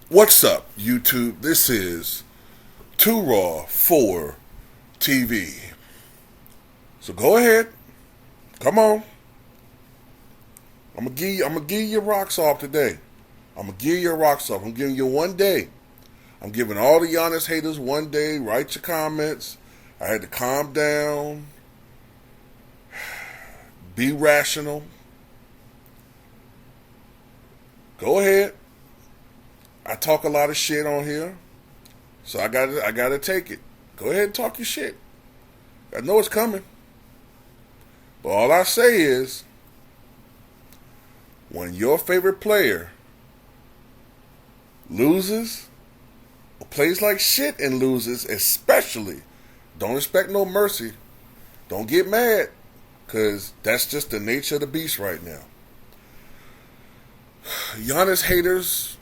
What's up, YouTube? This is Too Raw for TV. So go ahead, come on. I'm gonna give you your rocks off today. I'm gonna give you your rocks off. I'm giving you one day. I'm giving all the Giannis haters one day. Write your comments. I had to calm down. Be rational. Go ahead. I talk a lot of shit on here, so I gotta take it. Go ahead and talk your shit. I know it's coming. But all I say is, when your favorite player loses, or plays like shit and loses, especially, don't expect no mercy. Don't get mad, because that's just the nature of the beast right now. Giannis haters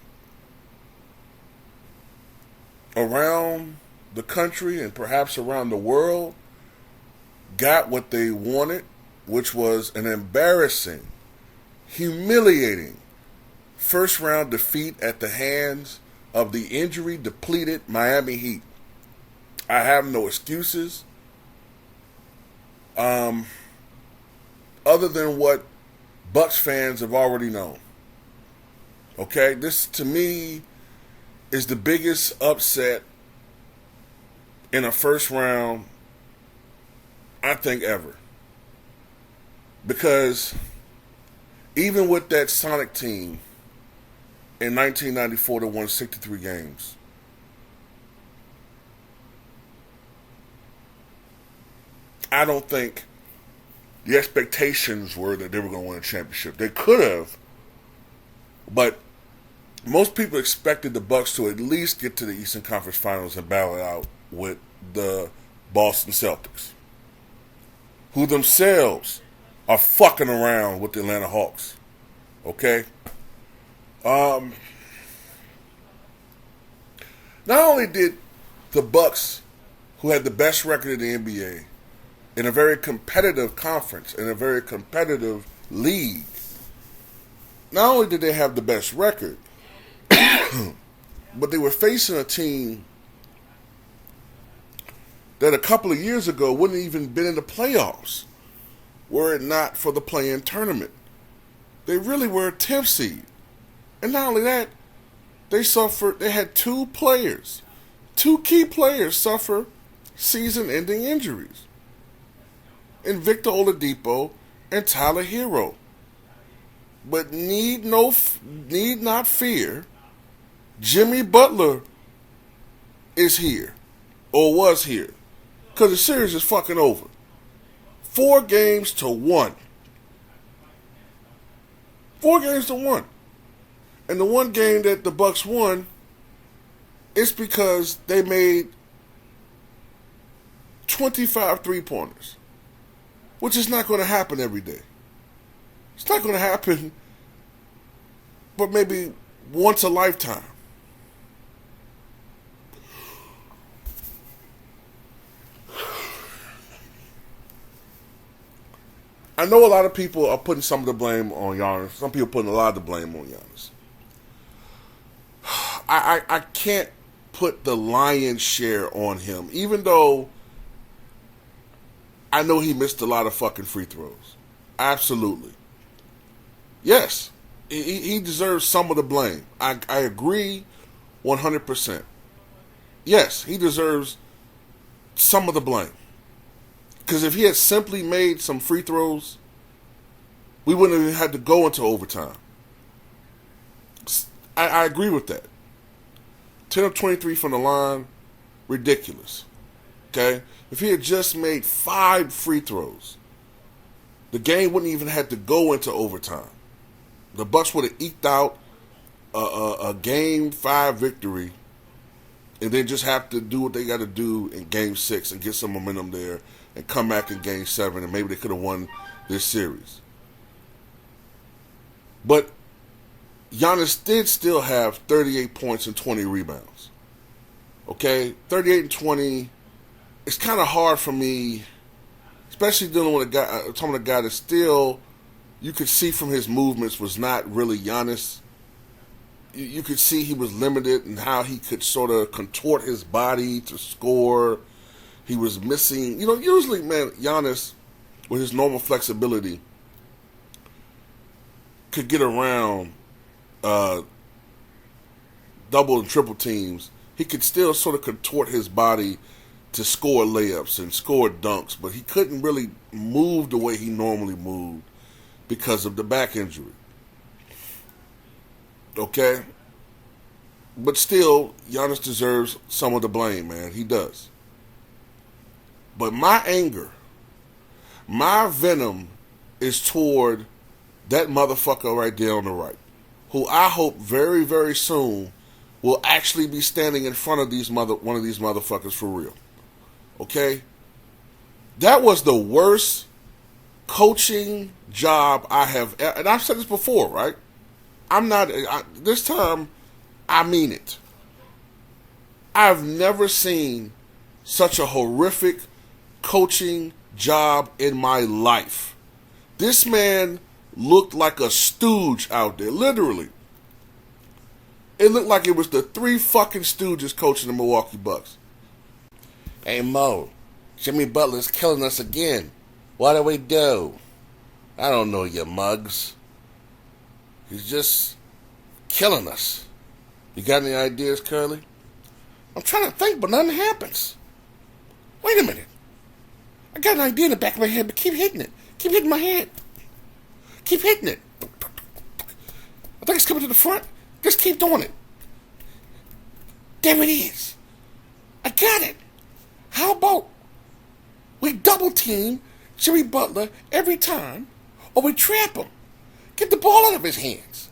around the country and perhaps around the world got what they wanted, which was an embarrassing, humiliating first round defeat at the hands of the injury depleted Miami Heat. I have no excuses other than what Bucks fans have already known. Okay, this to me is the biggest upset in a first round, I think, ever. Because even with that Sonic team in 1994 that won 63 games, I don't think the expectations were that they were going to win a championship. They could have, but most people expected the Bucks to at least get to the Eastern Conference Finals and battle it out with the Boston Celtics, who themselves are fucking around with the Atlanta Hawks. Okay? Not only did the Bucks, who had the best record in the NBA, in a very competitive conference, in a very competitive league, not only did they have the best record, but they were facing a team that a couple of years ago wouldn't even been in the playoffs were it not for the play-in tournament. They really were a 10th seed. And not only that, they had two key players suffer season-ending injuries. In Victor Oladipo and Tyler Hero. But need not fear, Jimmy Butler is here, or was here, because the series is fucking over. 4-1. 4-1. And the one game that the Bucks won, it's because they made 25 three-pointers, which is not going to happen every day. It's not going to happen, but maybe once a lifetime. I know a lot of people are putting some of the blame on Giannis. Some people putting a lot of the blame on Giannis. I can't put the lion's share on him, even though I know he missed a lot of fucking free throws. Absolutely. Yes, he deserves some of the blame. I agree 100%. Yes, he deserves some of the blame. Because if he had simply made some free throws, we wouldn't have had to go into overtime. I agree with that. 10 of 23 from the line, ridiculous. Okay? If he had just made 5 free throws, the game wouldn't even have to go into overtime. The Bucks would have eked out a Game 5 victory and then just have to do what they got to do in Game 6 and get some momentum there and come back in Game 7, and maybe they could have won this series. But Giannis did still have 38 points and 20 rebounds. Okay? 38 and 20. It's kind of hard for me, especially dealing with talking with a guy that still, you could see from his movements, was not really Giannis. you could see he was limited in how he could sort of contort his body to score. He was missing, usually, man, Giannis, with his normal flexibility, could get around double and triple teams. He could still sort of contort his body to score layups and score dunks, but he couldn't really move the way he normally moved because of the back injury. Okay? But still, Giannis deserves some of the blame, man. He does. But my anger, my venom is toward that motherfucker right there on the right, who I hope very, very soon will actually be standing in front of one of these motherfuckers for real. Okay? That was the worst coaching job I have, and I've said this before, right? This time, I mean it. I've never seen such a horrific coaching job in my life. This man looked like a stooge out there, literally. It looked like it was the three fucking stooges coaching the Milwaukee Bucks. Hey Mo, Jimmy Butler's killing us again. What do we do? I don't know, you mugs. He's just killing us. You got any ideas, Curly? I'm trying to think, but nothing happens. Wait a minute. I got an idea in the back of my head, but keep hitting it. Keep hitting my head. Keep hitting it. I think it's coming to the front. Just keep doing it. There it is. I got it. How about we double team Jimmy Butler every time, or we trap him? Get the ball out of his hands.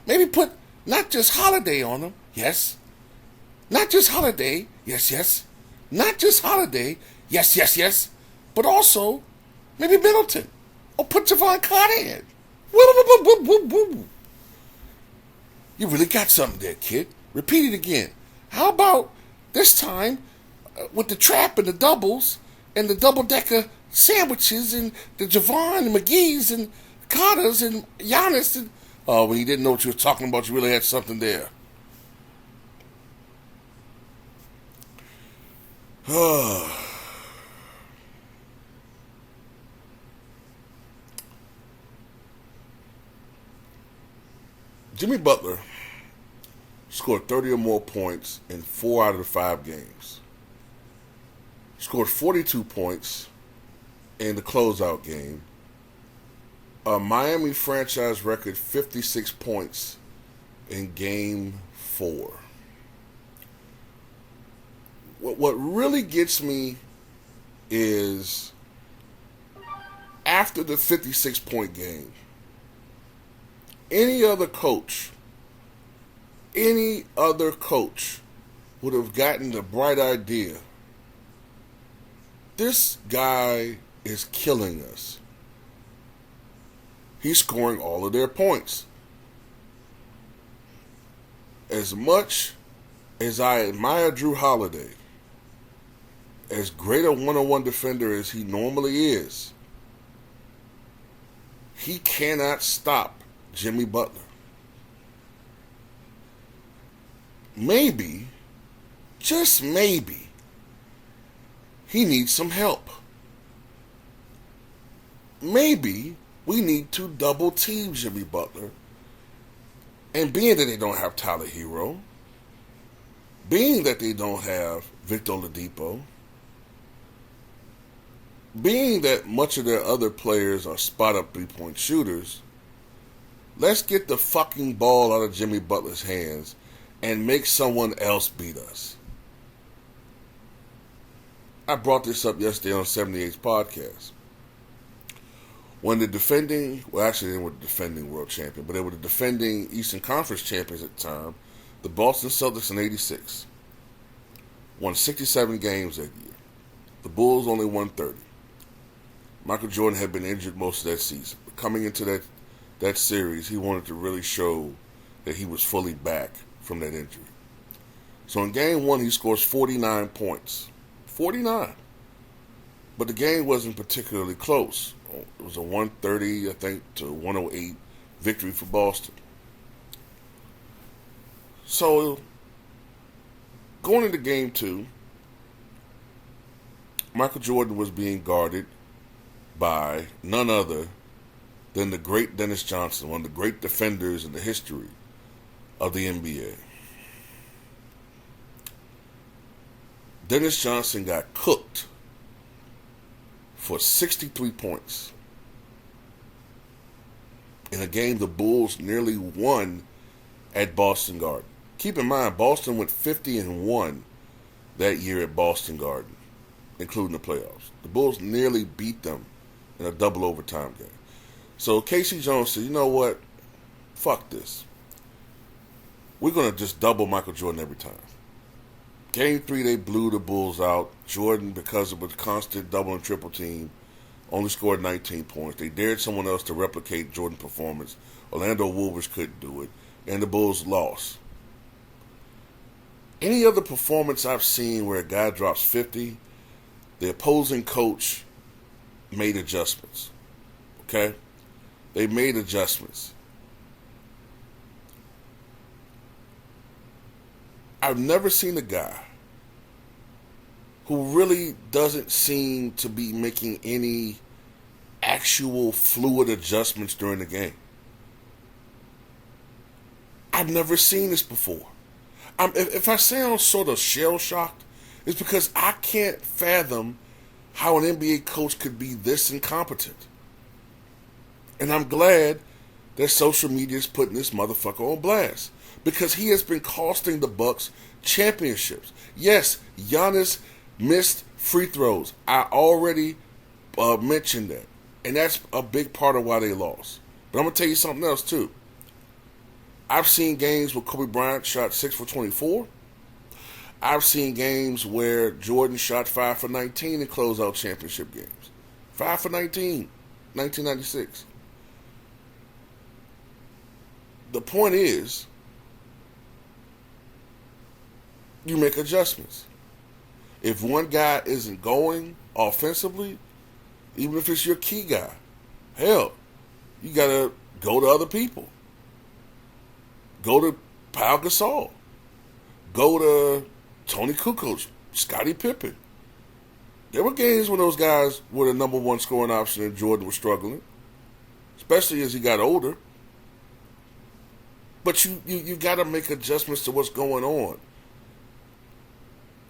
Maybe put not just Holiday on him, yes. Not just Holiday, yes, yes. Not just Holiday, yes, yes, yes. But also, maybe Middleton. Or put Javon Carter in. You really got something there, kid. Repeat it again. How about this time with the trap and the doubles and the double-decker sandwiches and the Javon and McGee's and Carter's and Giannis and... Oh, when you didn't know what you were talking about, you really had something there. Jimmy Butler scored 30 or more points in 4 out of the 5 games. Scored 42 points in the closeout game. A Miami franchise record 56 points in Game 4. What really gets me is after the 56-point game, any other coach would have gotten the bright idea. This guy is killing us. He's scoring all of their points. As much as I admire Drew Holiday, as great a one-on-one defender as he normally is, he cannot stop Jimmy Butler. Maybe, just maybe, he needs some help. Maybe we need to double team Jimmy Butler. And being that they don't have Tyler Hero, being that they don't have Victor Oladipo, being that much of their other players are spot-up three-point shooters, let's get the fucking ball out of Jimmy Butler's hands and make someone else beat us. I brought this up yesterday on 78's podcast. When the defending, well actually they were the defending world champion, but they were the defending Eastern Conference champions at the time, the Boston Celtics in 86. Won 67 games that year. The Bulls only won 30. Michael Jordan had been injured most of that season. But coming into that series, he wanted to really show that he was fully back from that injury. So in game 1, he scores 49 points. 49. But the game wasn't particularly close. It was a 130, I think, to 108 victory for Boston. So, going into game 2, Michael Jordan was being guarded by none other than the great Dennis Johnson, one of the great defenders in the history of the NBA. Dennis Johnson got cooked for 63 points in a game the Bulls nearly won at Boston Garden. Keep in mind, Boston went 50-1 that year at Boston Garden, including the playoffs. The Bulls nearly beat them in a double overtime game. So Casey Jones said, you know what? Fuck this. We're going to just double Michael Jordan every time. Game 3, they blew the Bulls out. Jordan, because of a constant double and triple team, only scored 19 points. They dared someone else to replicate Jordan's performance. Orlando Wolves couldn't do it, and the Bulls lost. Any other performance I've seen where a guy drops 50, the opposing coach made adjustments. Okay? They made adjustments. I've never seen a guy who really doesn't seem to be making any actual fluid adjustments during the game. I've never seen this before. If I sound sort of shell-shocked, it's because I can't fathom how an NBA coach could be this incompetent. And I'm glad that social media is putting this motherfucker on blast, because he has been costing the Bucks championships. Yes, Giannis missed free throws. I already mentioned that. And that's a big part of why they lost. But I'm going to tell you something else, too. I've seen games where Kobe Bryant shot 6 for 24. I've seen games where Jordan shot 5 for 19 in closeout championship games. 5 for 19, 1996. The point is, you make adjustments. If one guy isn't going offensively, even if it's your key guy, hell, you got to go to other people. Go to Pau Gasol. Go to Tony Kukoc, Scottie Pippen. There were games when those guys were the number one scoring option and Jordan was struggling, especially as he got older. But you got to make adjustments to what's going on.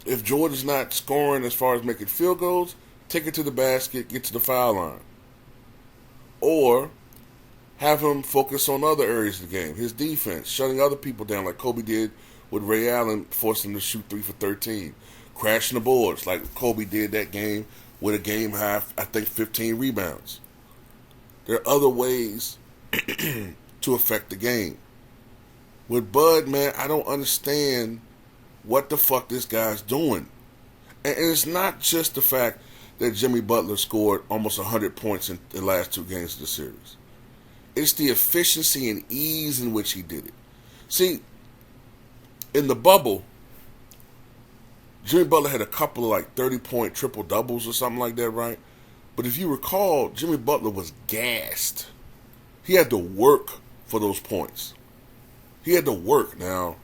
If Jordan's not scoring as far as making field goals, take it to the basket, get to the foul line. Or have him focus on other areas of the game. His defense, shutting other people down like Kobe did with Ray Allen, forcing him to shoot 3 for 13. Crashing the boards like Kobe did that game with a game high, I think, 15 rebounds. There are other ways to affect the game. With Bud, man, I don't understand what the fuck this guy's doing. And it's not just the fact that Jimmy Butler scored almost 100 points in the last 2 games of the series. It's the efficiency and ease in which he did it. See, in the bubble, Jimmy Butler had a couple of like 30-point triple doubles or something like that, right? But if you recall, Jimmy Butler was gassed. He had to work for those points. He had to work. Now,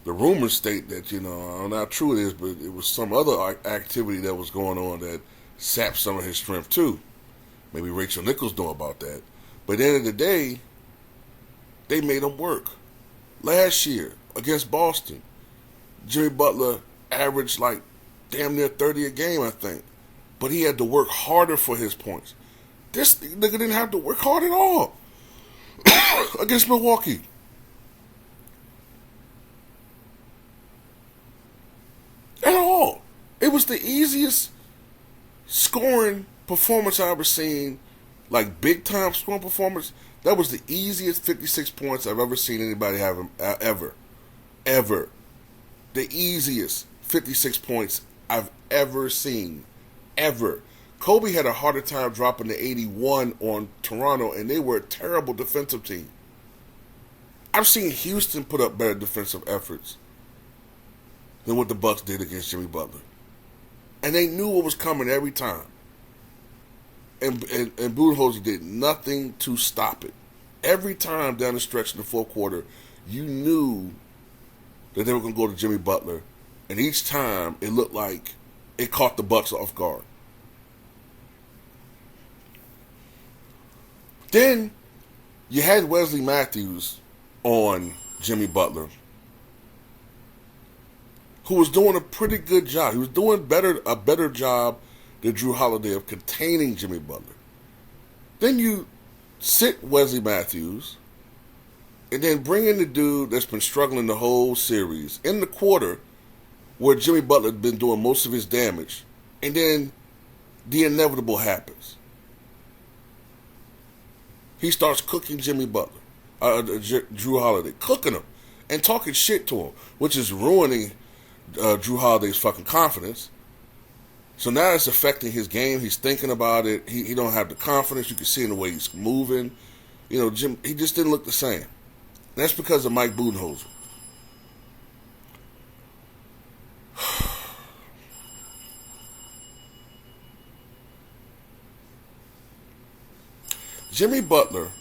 the rumors state that, I don't know how true it is, but it was some other activity that was going on that sapped some of his strength too. Maybe Rachel Nichols know about that. But at the end of the day, they made him work. Last year, against Boston, Jimmy Butler averaged like damn near 30 a game, I think. But he had to work harder for his points. This nigga didn't have to work hard at all against Milwaukee. At all. It was the easiest scoring performance I ever seen, like big time scoring performance. That was the easiest 56 points I've ever seen anybody have ever. Ever. The easiest 56 points I've ever seen. Ever. Kobe had a harder time dropping the 81 on Toronto, and they were a terrible defensive team. I've seen Houston put up better defensive efforts than what the Bucks did against Jimmy Butler. And they knew what was coming every time. And Budenholzer did nothing to stop it. Every time down the stretch in the fourth quarter, you knew that they were going to go to Jimmy Butler, and each time it looked like it caught the Bucks off guard. Then you had Wesley Matthews on Jimmy Butler, who was doing a pretty good job. He was doing a better job than Drew Holiday of containing Jimmy Butler. Then you sit Wesley Matthews and then bring in the dude that's been struggling the whole series in the quarter where Jimmy Butler had been doing most of his damage, and then the inevitable happens. He starts cooking Jimmy Butler, Drew Holiday, cooking him and talking shit to him, which is ruining Drew Holiday's fucking confidence. So now it's affecting his game. He's thinking about it. He don't have the confidence. You can see in the way he's moving. You know, he just didn't look the same. And that's because of Mike Budenholzer. Jimmy Butler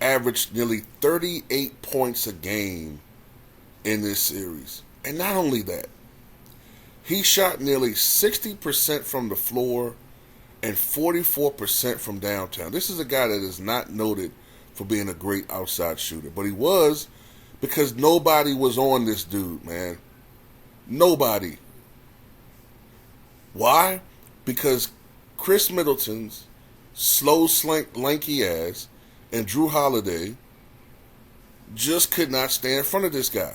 averaged nearly 38 points a game in this series. And not only that, he shot nearly 60% from the floor and 44% from downtown. This is a guy that is not noted for being a great outside shooter, but he was, because nobody was on this dude, man. Nobody. Why? Because Chris Middleton's slow, lanky ass and Drew Holiday just could not stay in front of this guy.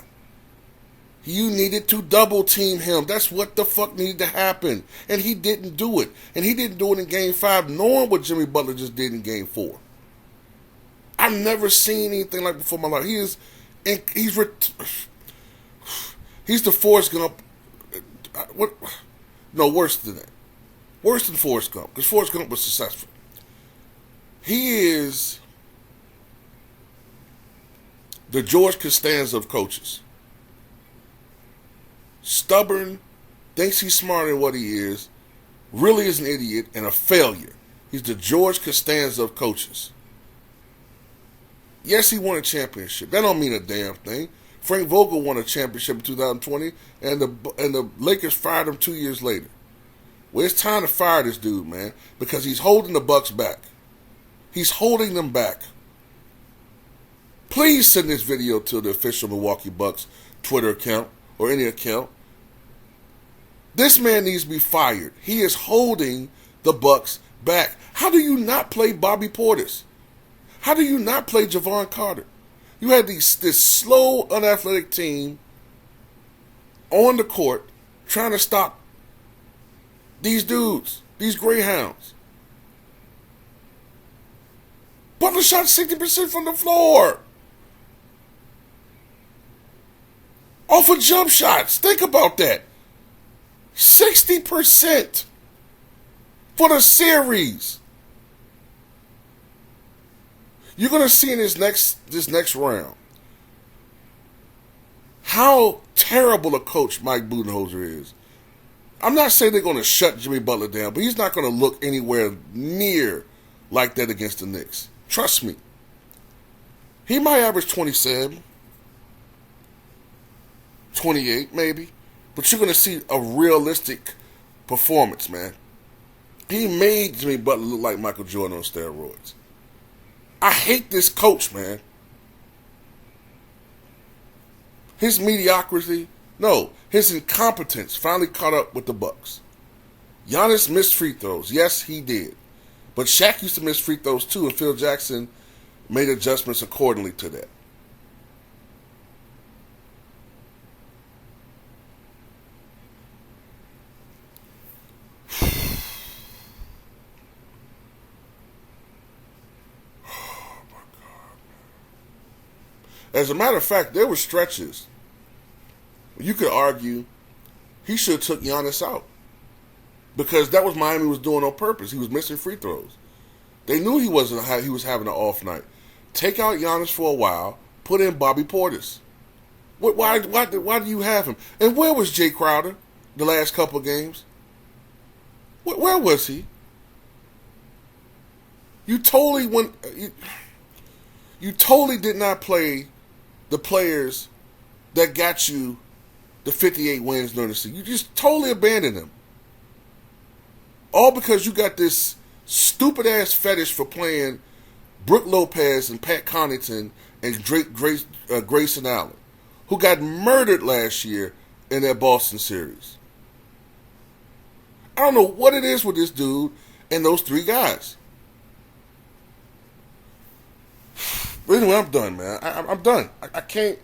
You needed to double team him. That's what the fuck needed to happen. And he didn't do it. And he didn't do it in Game 5, knowing what Jimmy Butler just did in Game 4. I've never seen anything like before in my life. He's the Forrest Gump. What? No, worse than that. Worse than Forrest Gump, because Forrest Gump was successful. He is the George Costanza of coaches. Stubborn, thinks he's smarter than what he is, really is an idiot and a failure. He's the George Costanza of coaches. Yes, he won a championship. That don't mean a damn thing. Frank Vogel won a championship in 2020, and the Lakers fired him 2 years later. Well, it's time to fire this dude, man, because he's holding the Bucks back. He's holding them back. Please send this video to the official Milwaukee Bucks Twitter account or any account. This man needs to be fired. He is holding the Bucks back. How do you not play Bobby Portis? How do you not play Javon Carter? You had this slow, unathletic team on the court trying to stop these dudes, these Greyhounds. Butler shot 60% from the floor. Off of jump shots. Think about that. 60% for the series. You're going to see in this next round how terrible a coach Mike Budenholzer is. I'm not saying they're going to shut Jimmy Butler down, but he's not going to look anywhere near like that against the Knicks. Trust me. He might average 27, 28 maybe, but you're going to see a realistic performance, man. He made Jimmy Butler look like Michael Jordan on steroids. I hate this coach, man. His mediocrity, no, his incompetence finally caught up with the Bucks. Giannis missed free throws. Yes, he did. But Shaq used to miss free throws too, and Phil Jackson made adjustments accordingly to that. As a matter of fact, there were stretches you could argue he should have took Giannis out, because that was Miami was doing on purpose. He was missing free throws. They knew he was having an off night. Take out Giannis for a while. Put in Bobby Portis. Why do you have him? And where was Jay Crowder the last couple of games? Where was he? You totally did not play the players that got you the 58 wins during the season. You just totally abandoned them. All because you got this stupid ass fetish for playing Brooke Lopez and Pat Connaughton and Grayson Allen, who got murdered last year in that Boston series. I don't know what it is with this dude and those three guys. But anyway, I'm done, man. I'm done. I can't.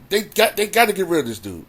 They got to get rid of this dude.